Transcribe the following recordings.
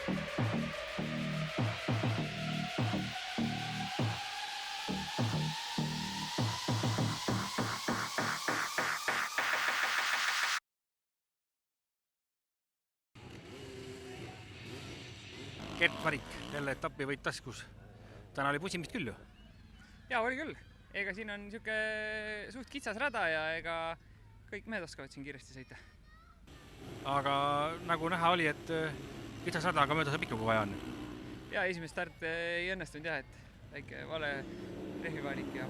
Gert Varik, jälle etapi võit taskus. Täna oli pusimist küll ju. Jaa, oli küll. Ega siin on niisugune suht kitsas rada ja ega kõik mehed oskavad siin kiiresti sõita. Aga nagu näha oli, et kitsas rada, aga mööda saab ikka, kui vaja on. Jaa, esimene start ei õnnestunud jah, et väike vale rehvivalik ja...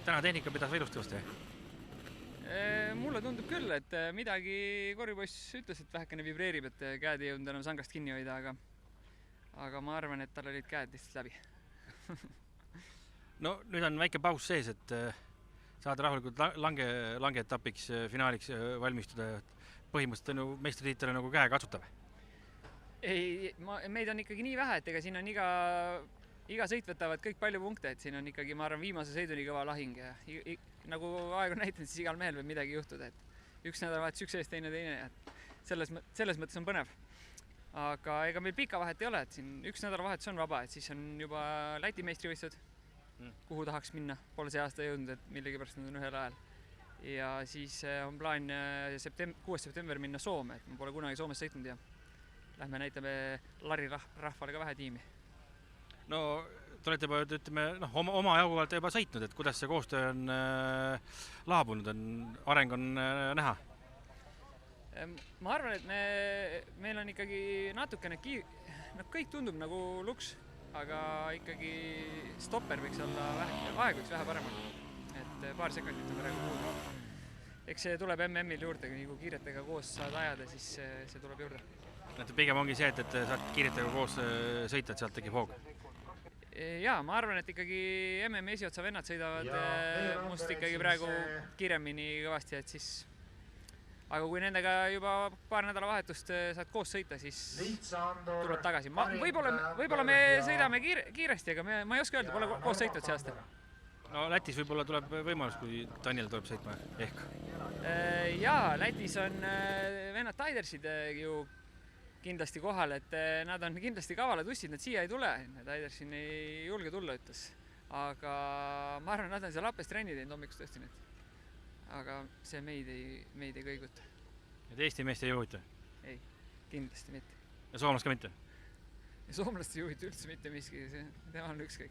Täna tehnika pidas ilusti vastu. Mulle tundub küll, et midagi koripoiss ütles, et vähekene vibreerib, et käed ei jõudnud enam sangast kinni hoida, aga ma arvan, et tal olid käed lihtsalt läbi. No nüüd on väike paus sees, et saada rahulikult lange etapiks, finaaliks valmistuda. Põhimõtteliselt on ju meistritiitel nagu käe katsutav. Ei, meid on ikkagi nii vähe, et ega siin on iga sõit võtavad kõik palju punkte, et siin on ikkagi, ma arvan, viimase sõiduni kõva lahing ja nagu aeg on näitanud, siis igal mehel võib midagi juhtuda, et üks nädalavahetus üks ees, teine, et selles mõttes on põnev. Aga ega meil pika vahet ei ole, et siin üks nädalavahetus on vaba, et siis on juba Läti meistrivõistlused, kuhu tahaks minna, pole see aasta jõudnud, et millegipärast nad on ühel ajal. Ja siis on plaan 6. september minna Soome, et ma pole kunagi Soomes sõitnud ja lähme näitame Lari rahvale ka vähe tiimi. No te olete juba, ütleme, oma jaguvalt juba sõitnud, et kuidas see koostöö on laabunud, areng on näha? Ma arvan, et meil on ikkagi natukene kõik tundub nagu luks, aga ikkagi stopper võiks olla aeg võiks vähe paremal, et paar sekundit on praegu puudu. Eks see tuleb MM-il juurde, kui kiiretega koos saad ajada, siis see tuleb juurde. Pigem ongi see, et saad kiiretega koos sõita, et sealt tekib hoog. Jaa, ma arvan, et ikkagi MM-i esiotsa vennad sõidavad must ikkagi praegu kiiremini kõvasti, et siis... Aga kui nendega juba paar nädalavahetust saad koos sõita, siis tuleb tagasi. Võib-olla me sõidame kiiresti, aga ma ei oska öelda, pole koos sõitnud see aasta. No Lätis võib-olla tuleb võimalus, kui Daniel tuleb sõitma ehk. Jaa, Lätis on vennad Tidersid ju kindlasti kohal, et nad on kindlasti kavalad ussid, nad siia ei tule. Tidersin ei julge tulla, ütles. Aga ma arvan, nad on seal Lappes trenni teinud hommikust õhtuni. Aga see meid ei kõiguta. Et Eesti meest ei juhita? Ei, kindlasti mitte. Ja soomlast ka mitte? Ja soomlast ei juhita üldse mitte miski, tema on ükskõik.